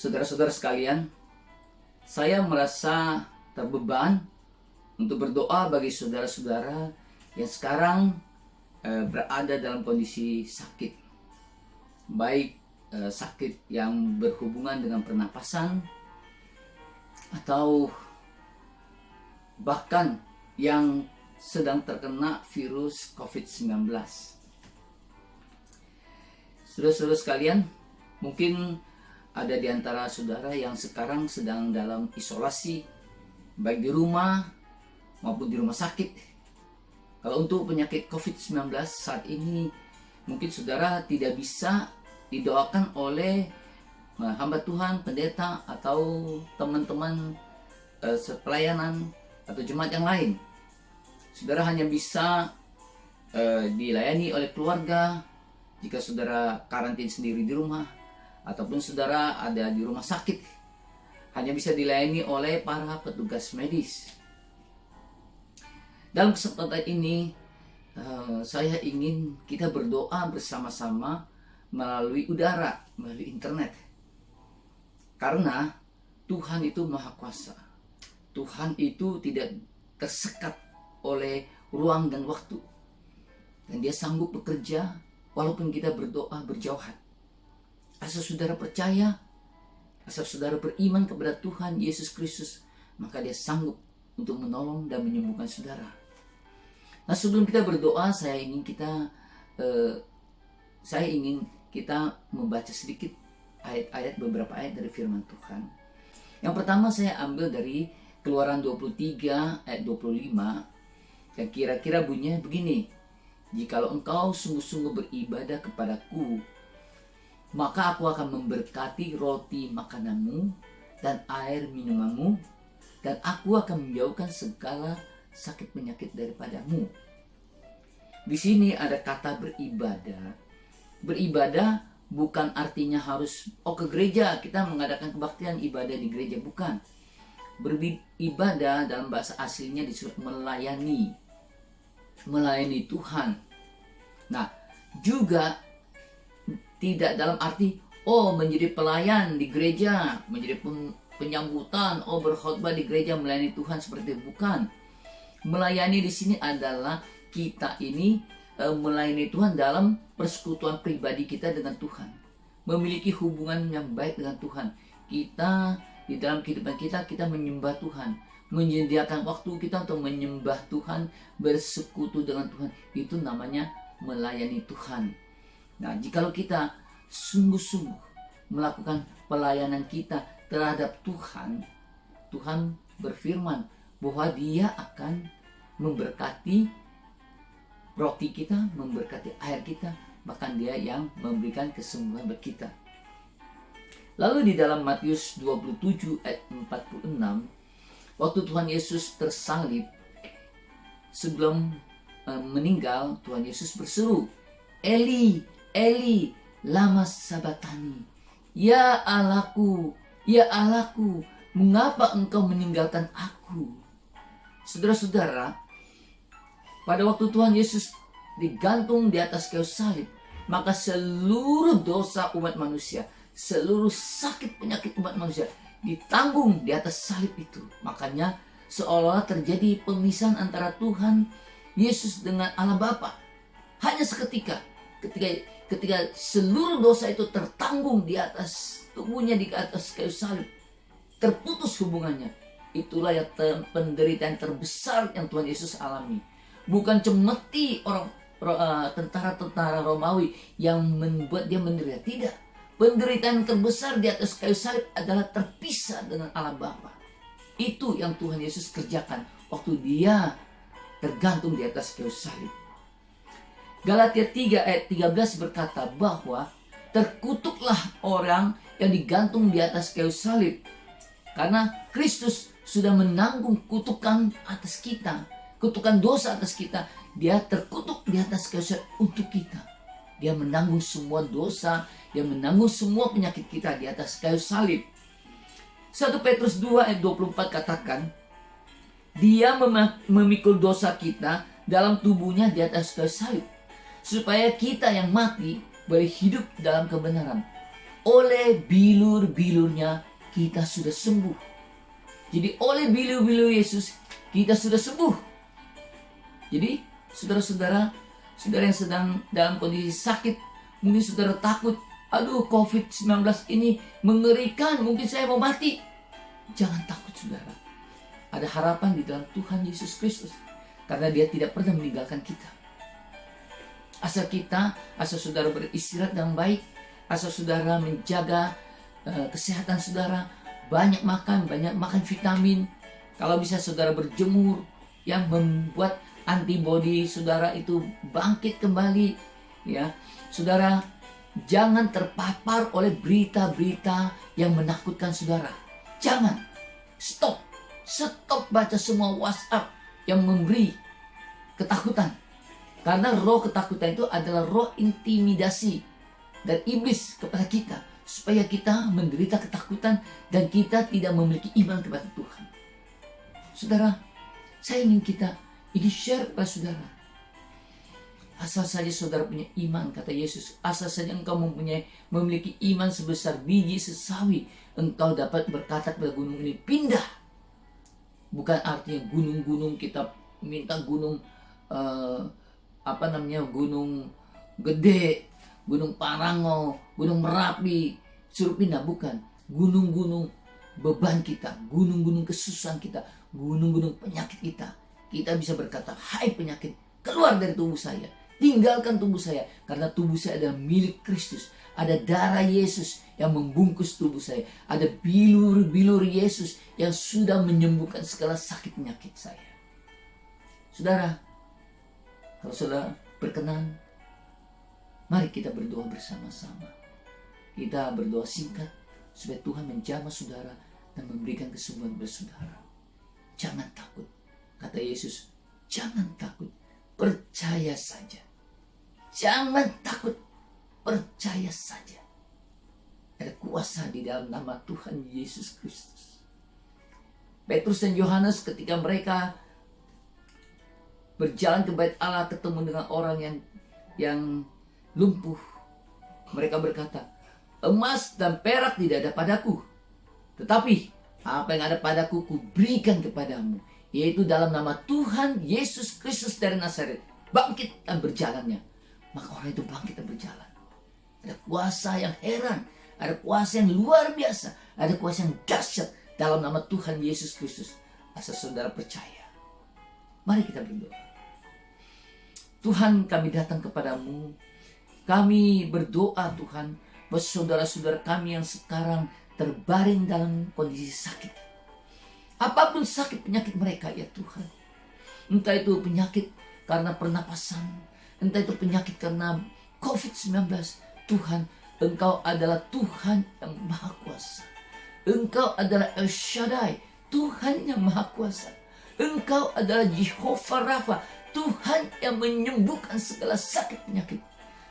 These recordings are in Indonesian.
Saudara-saudara sekalian, saya merasa terbeban untuk berdoa bagi saudara-saudara yang sekarang berada dalam kondisi sakit. Baik sakit yang berhubungan dengan pernapasan atau bahkan yang sedang terkena virus COVID-19. Saudara-saudara sekalian, mungkin ada di antara saudara yang sekarang sedang dalam isolasi, baik di rumah maupun di rumah sakit. Kalau untuk penyakit COVID-19 saat ini, mungkin saudara tidak bisa didoakan oleh hamba Tuhan, pendeta, atau teman-teman pelayanan atau jemaat yang lain. Saudara hanya bisa dilayani oleh keluarga jika saudara karantin sendiri di rumah, ataupun saudara ada di rumah sakit, hanya bisa dilayani oleh para petugas medis. Dalam kesempatan ini, saya ingin kita berdoa bersama-sama melalui udara, melalui internet. Karena Tuhan itu Maha Kuasa. Tuhan itu tidak tersekat oleh ruang dan waktu. Dan Dia sanggup bekerja walaupun kita berdoa berjauhan. Asal saudara percaya, asal saudara beriman kepada Tuhan Yesus Kristus, maka Dia sanggup untuk menolong dan menyembuhkan saudara. Nah, sebelum kita berdoa, saya ingin kita membaca sedikit beberapa ayat dari firman Tuhan. Yang pertama saya ambil dari Keluaran 23 ayat 25. Yang kira-kira bunyinya begini: "Jikalau engkau sungguh-sungguh beribadah kepadaku, maka aku akan memberkati roti makananmu dan air minumanmu, dan aku akan menjauhkan segala sakit penyakit daripadamu." Di sini ada kata beribadah. Beribadah bukan artinya harus ke gereja, kita mengadakan kebaktian ibadah di gereja, bukan. Beribadah dalam bahasa aslinya disebut melayani Tuhan. Nah, juga tidak dalam arti menjadi pelayan di gereja, menjadi penyambutan, berkhotbah di gereja melayani Tuhan, seperti itu, bukan. Melayani di sini adalah kita ini melayani Tuhan dalam persekutuan pribadi kita dengan Tuhan, memiliki hubungan yang baik dengan Tuhan. Kita di dalam kehidupan kita menyembah Tuhan, menyediakan waktu kita untuk menyembah Tuhan, bersekutu dengan Tuhan. Itu namanya melayani Tuhan. Nah, jikalau kita sungguh-sungguh melakukan pelayanan kita terhadap Tuhan, Tuhan berfirman bahwa Dia akan memberkati roti kita, memberkati air kita, bahkan Dia yang memberikan kesembuhan bagi kita. Lalu di dalam Matius 27 ayat 46, waktu Tuhan Yesus tersalib, sebelum meninggal, Tuhan Yesus berseru, "Eli, Eli, lama sabatani? Ya Allahku, mengapa engkau meninggalkan aku?" Saudara-saudara, pada waktu Tuhan Yesus digantung di atas kayu salib, maka seluruh dosa umat manusia, seluruh sakit penyakit umat manusia ditanggung di atas salib itu. Makanya seolah terjadi pemisahan antara Tuhan Yesus dengan Allah Bapa. Hanya seketika, ketika seluruh dosa itu tertanggung di atas tubuhnya, di atas kayu salib, terputus hubungannya. Itulah yang penderitaan terbesar yang Tuhan Yesus alami. Bukan cemeti tentara-tentara Romawi yang membuat dia menderita. Tidak. Penderitaan terbesar di atas kayu salib adalah terpisah dengan Allah Bapa. Itu yang Tuhan Yesus kerjakan waktu Dia tergantung di atas kayu salib. Galatia 3 ayat 13 berkata bahwa terkutuklah orang yang digantung di atas kayu salib, karena Kristus sudah menanggung kutukan atas kita, kutukan dosa atas kita. Dia terkutuk di atas kayu salib untuk kita. Dia menanggung semua dosa, Dia menanggung semua penyakit kita di atas kayu salib. 1 Petrus 2 ayat 24 katakan, Dia memikul dosa kita dalam tubuhnya di atas kayu salib, supaya kita yang mati boleh hidup dalam kebenaran. oleh bilur-bilurnya kita sudah sembuh. Jadi oleh bilur-bilur Yesus kita sudah sembuh. Jadi saudara-saudara yang sedang dalam kondisi sakit, mungkin saudara takut, aduh COVID-19 ini mengerikan, mungkin saya mau mati. Jangan takut saudara. Ada harapan di dalam Tuhan Yesus Kristus. Karena Dia tidak pernah meninggalkan kita. Asal saudara beristirahat dengan baik, asal saudara menjaga kesehatan saudara, banyak makan vitamin. Kalau bisa saudara berjemur yang membuat antibodi saudara itu bangkit kembali, ya. Saudara jangan terpapar oleh berita-berita yang menakutkan saudara. Jangan. Stop baca semua WhatsApp yang memberi ketakutan. Karena roh ketakutan itu adalah roh intimidasi dari iblis kepada kita, supaya kita menderita ketakutan dan kita tidak memiliki iman kepada Tuhan. Saudara, saya ingin share kepada saudara. Asal saja saudara punya iman, kata Yesus, asal saja engkau memiliki iman sebesar biji sesawi, engkau dapat berkata kepada gunung ini, pindah. Bukan artinya gunung-gunung kita minta gunung gunung gede, gunung Parango, gunung Merapi, suruh pindah. Bukan. Gunung-gunung beban kita, gunung-gunung kesusahan kita, gunung-gunung penyakit kita. Kita bisa berkata, hai penyakit, keluar dari tubuh saya, tinggalkan tubuh saya, karena tubuh saya adalah milik Kristus. Ada darah Yesus yang membungkus tubuh saya. Ada bilur-bilur Yesus yang sudah menyembuhkan segala sakit penyakit saya. Saudara, kalau saudara berkenan, mari kita berdoa bersama-sama. Kita berdoa singkat supaya Tuhan menjamah saudara dan memberikan kesembuhan kepada saudara. Jangan takut. Kata Yesus, jangan takut. Percaya saja. Jangan takut. Percaya saja. Ada kuasa di dalam nama Tuhan Yesus Kristus. Petrus dan Yohanes ketika mereka berjalan ke bait Allah, ketemu dengan orang yang lumpuh, mereka berkata, emas dan perak tidak ada padaku, tetapi apa yang ada padaku kuberikan kepadamu, yaitu dalam nama Tuhan Yesus Kristus dari Nazaret, bangkit dan berjalannya. Maka orang itu bangkit dan berjalan. Ada kuasa yang heran, ada kuasa yang luar biasa, ada kuasa yang dahsyat dalam nama Tuhan Yesus Kristus. Asal saudara percaya. Mari kita berdoa. Tuhan, kami datang kepadamu. Kami berdoa Tuhan buat saudara-saudara kami yang sekarang terbaring dalam kondisi sakit. Apapun sakit penyakit mereka ya Tuhan. Entah itu penyakit karena pernapasan, entah itu penyakit karena COVID-19. Tuhan, Engkau adalah Tuhan yang Maha Kuasa. Engkau adalah El Shaddai, Tuhan yang Maha Kuasa. Engkau adalah Jehovah Rafa, Tuhan yang menyembuhkan segala sakit penyakit.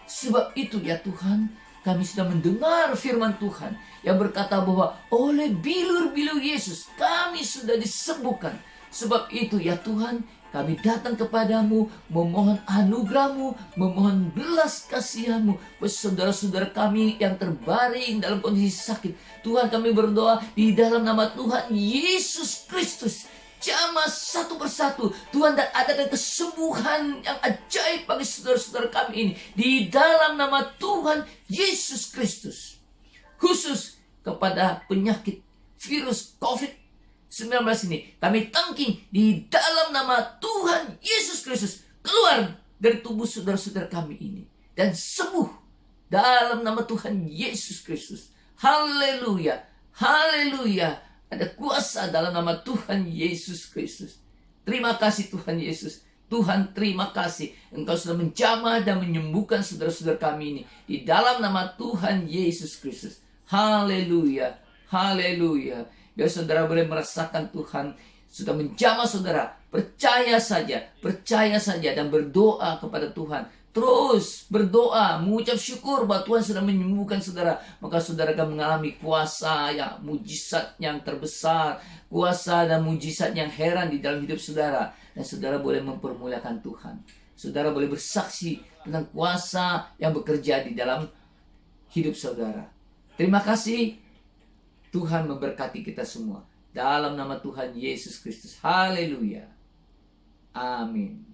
Sebab itu ya Tuhan, kami sudah mendengar firman Tuhan yang berkata bahwa oleh bilur-bilur Yesus kami sudah disembuhkan. Sebab itu ya Tuhan, kami datang kepadamu memohon anugerah-Mu, memohon belas kasihan-Mu buat saudara-saudara kami yang terbaring dalam kondisi sakit. Tuhan, kami berdoa di dalam nama Tuhan Yesus Kristus. Jamah satu persatu Tuhan, dan adakan kesembuhan yang ajaib bagi saudara-saudara kami ini di dalam nama Tuhan Yesus Kristus. Khusus kepada penyakit virus COVID-19 ini, kami tangking di dalam nama Tuhan Yesus Kristus, keluar dari tubuh saudara-saudara kami ini dan sembuh dalam nama Tuhan Yesus Kristus. Haleluya, haleluya. Ada kuasa dalam nama Tuhan Yesus Kristus. Terima kasih Tuhan Yesus. Tuhan, terima kasih. Engkau sudah menjamah dan menyembuhkan saudara-saudara kami ini di dalam nama Tuhan Yesus Kristus. Haleluya, haleluya. Biar saudara boleh merasakan Tuhan sudah menjamah saudara. Percaya saja dan berdoa kepada Tuhan. Terus berdoa, mengucap syukur bahwa Tuhan sudah menyembuhkan saudara. Maka saudara akan mengalami kuasa yang mujizat yang terbesar, kuasa dan mujizat yang heran di dalam hidup saudara. Dan saudara boleh mempermuliakan Tuhan. Saudara boleh bersaksi tentang kuasa yang bekerja di dalam hidup saudara. Terima kasih. Tuhan memberkati kita semua. Dalam nama Tuhan Yesus Kristus. Haleluya. Amin.